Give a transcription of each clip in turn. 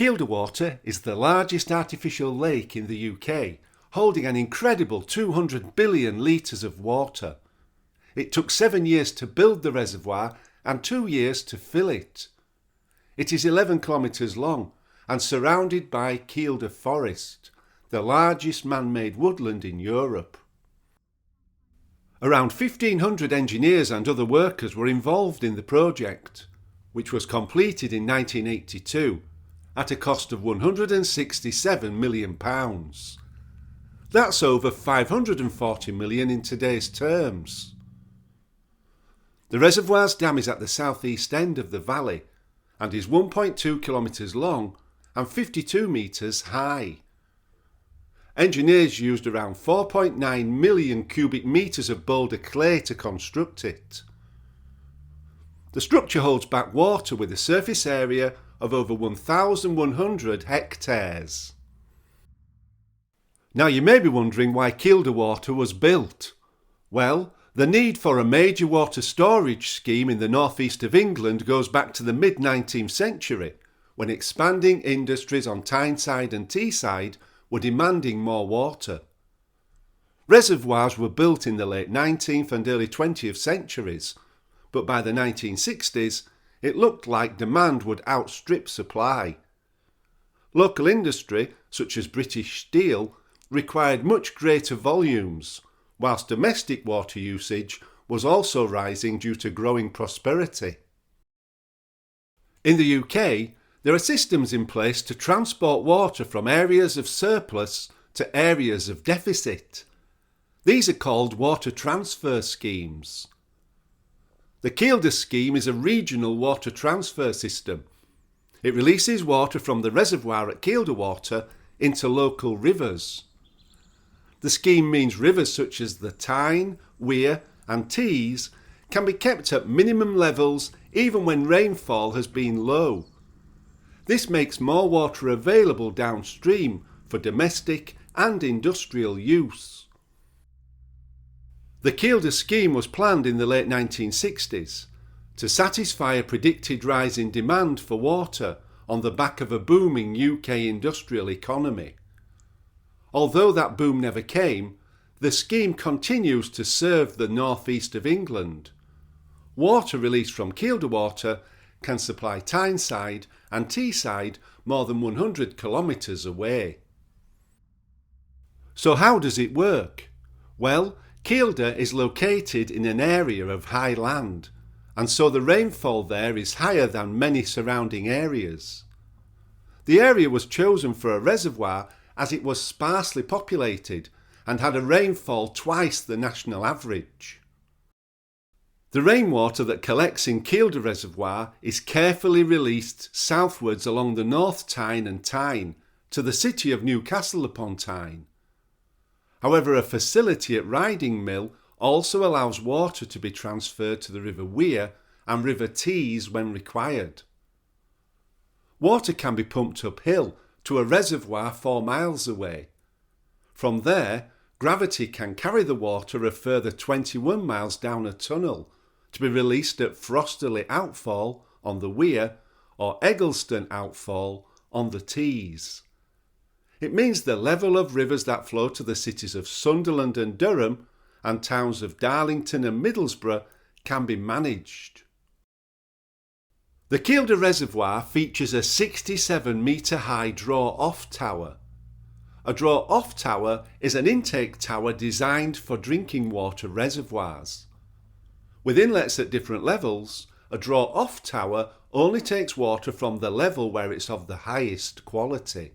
Kielder Water is the largest artificial lake in the UK, holding an incredible 200 billion litres of water. It took 7 years to build the reservoir and 2 years to fill it. It is 11 kilometres long and surrounded by Kielder Forest, the largest man-made woodland in Europe. Around 1,500 engineers and other workers were involved in the project, which was completed in 1982 at a cost of £167 million. That's over 540 million in today's terms. The reservoir's dam is at the southeast end of the valley and is 1.2 kilometres long and 52 metres high. Engineers used around 4.9 million cubic metres of boulder clay to construct it. The structure holds back water with a surface area of over 1,100 hectares. Now you may be wondering why Kielder Water was built. Well, the need for a major water storage scheme in the northeast of England goes back to the mid-19th century, when expanding industries on Tyneside and Teesside were demanding more water. Reservoirs were built in the late 19th and early 20th centuries, but by the 1960s it looked like demand would outstrip supply. Local industry, such as British Steel, required much greater volumes, whilst domestic water usage was also rising due to growing prosperity. In the UK, there are systems in place to transport water from areas of surplus to areas of deficit. These are called water transfer schemes. The Kielder scheme is a regional water transfer system. It releases water from the reservoir at Kielder Water into local rivers. The scheme means rivers such as the Tyne, Weir and Tees can be kept at minimum levels even when rainfall has been low. This makes more water available downstream for domestic and industrial use. The Kielder scheme was planned in the late 1960s to satisfy a predicted rise in demand for water on the back of a booming UK industrial economy. Although that boom never came, the scheme continues to serve the northeast of England. Water released from Kielder Water can supply Tyneside and Teesside more than 100 kilometres away. So how does it work? Well, Kielder is located in an area of high land, and so the rainfall there is higher than many surrounding areas. The area was chosen for a reservoir as it was sparsely populated and had a rainfall twice the national average. The rainwater that collects in Kielder Reservoir is carefully released southwards along the North Tyne and Tyne to the city of Newcastle upon Tyne. However, a facility at Riding Mill also allows water to be transferred to the River Weir and River Tees when required. Water can be pumped uphill to a reservoir 4 miles away. From there, gravity can carry the water a further 21 miles down a tunnel to be released at Frosterley Outfall on the Weir or Eggleston Outfall on the Tees. It means the level of rivers that flow to the cities of Sunderland and Durham and towns of Darlington and Middlesbrough can be managed. The Kielder Reservoir features a 67-metre high draw-off tower. A draw-off tower is an intake tower designed for drinking water reservoirs. With inlets at different levels, a draw-off tower only takes water from the level where it's of the highest quality.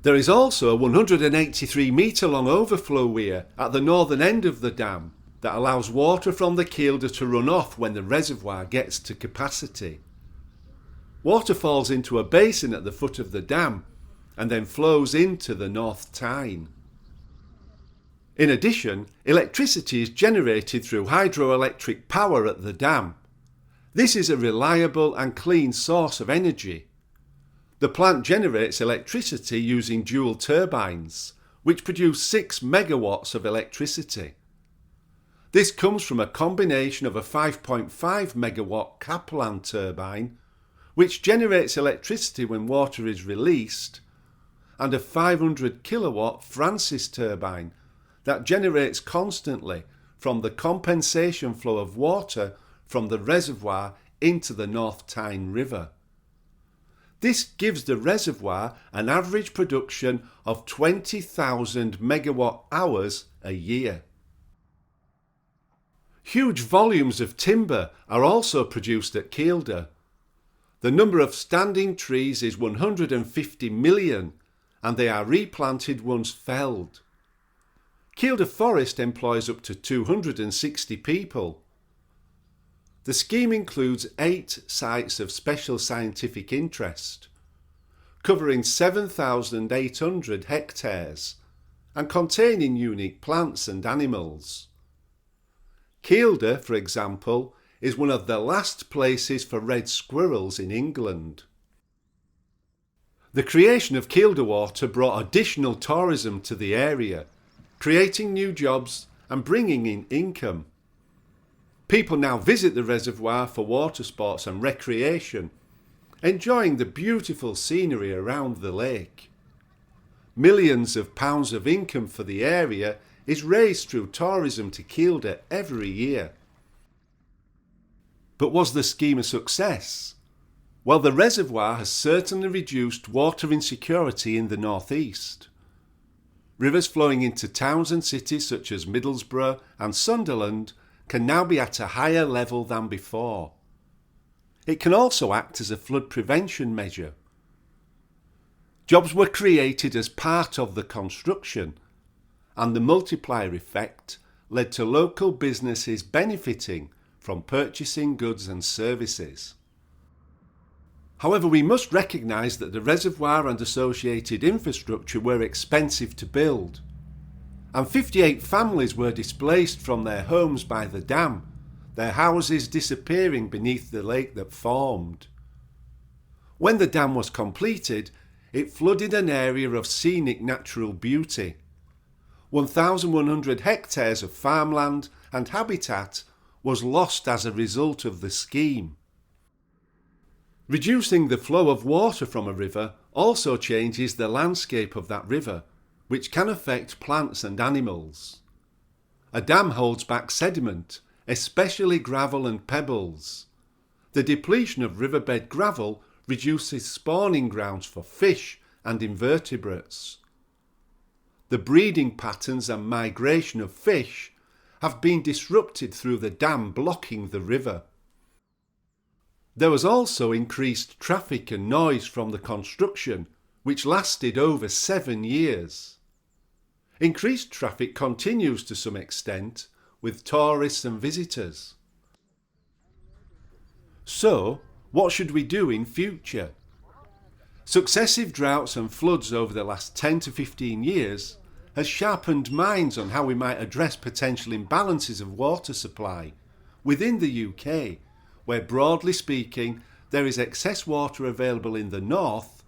There is also a 183-metre long overflow weir at the northern end of the dam that allows water from the Kielder to run off when the reservoir gets to capacity. Water falls into a basin at the foot of the dam and then flows into the North Tyne. In addition, electricity is generated through hydroelectric power at the dam. This is a reliable and clean source of energy. The plant generates electricity using dual turbines, which produce 6 megawatts of electricity. This comes from a combination of a 5.5 megawatt Kaplan turbine which generates electricity when water is released, and a 500 kilowatt Francis turbine that generates constantly from the compensation flow of water from the reservoir into the North Tyne River. This gives the reservoir an average production of 20,000 megawatt hours a year. Huge volumes of timber are also produced at Kielder. The number of standing trees is 150 million, and they are replanted once felled. Kielder Forest employs up to 260 people. The scheme includes 8 sites of special scientific interest, covering 7,800 hectares and containing unique plants and animals. Kielder, for example, is one of the last places for red squirrels in England. The creation of Kielder Water brought additional tourism to the area, creating new jobs and bringing in income. People now visit the reservoir for water sports and recreation, enjoying the beautiful scenery around the lake. Millions of pounds of income for the area is raised through tourism to Kielder every year. But was the scheme a success? Well, the reservoir has certainly reduced water insecurity in the northeast. Rivers flowing into towns and cities such as Middlesbrough and Sunderland can now be at a higher level than before. It can also act as a flood prevention measure. Jobs were created as part of the construction, and the multiplier effect led to local businesses benefiting from purchasing goods and services. However, we must recognise that the reservoir and associated infrastructure were expensive to build, and 58 families were displaced from their homes by the dam, their houses disappearing beneath the lake that formed. When the dam was completed, it flooded an area of scenic natural beauty. 1,100 hectares of farmland and habitat was lost as a result of the scheme. Reducing the flow of water from a river also changes the landscape of that river, which can affect plants and animals. A dam holds back sediment, especially gravel and pebbles. The depletion of riverbed gravel reduces spawning grounds for fish and invertebrates. The breeding patterns and migration of fish have been disrupted through the dam blocking the river. There was also increased traffic and noise from the construction, which lasted over 7 years. Increased traffic continues to some extent with tourists and visitors. So, what should we do in future? Successive droughts and floods over the last 10 to 15 years has sharpened minds on how we might address potential imbalances of water supply within the UK, where broadly speaking there is excess water available in the north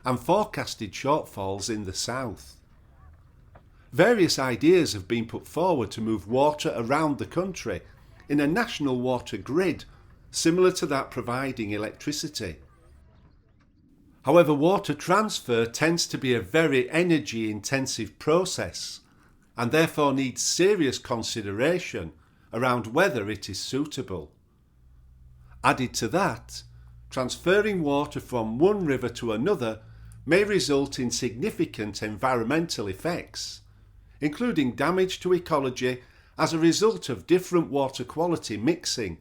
and forecasted shortfalls in the south. Various ideas have been put forward to move water around the country in a national water grid similar to that providing electricity. However, water transfer tends to be a very energy-intensive process and therefore needs serious consideration around whether it is suitable. Added to that, transferring water from one river to another may result in significant environmental effects, including damage to ecology as a result of different water quality mixing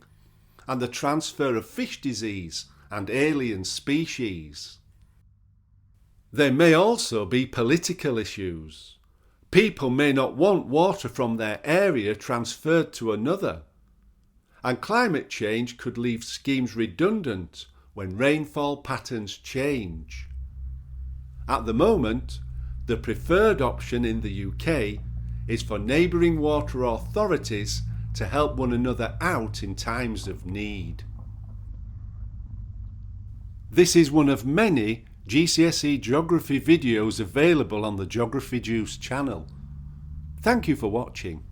and the transfer of fish disease and alien species. There may also be political issues. People may not want water from their area transferred to another, and climate change could leave schemes redundant when rainfall patterns change. At the moment, the preferred option in the UK is for neighbouring water authorities to help one another out in times of need. This is one of many GCSE Geography videos available on the Geography Juice channel. Thank you for watching.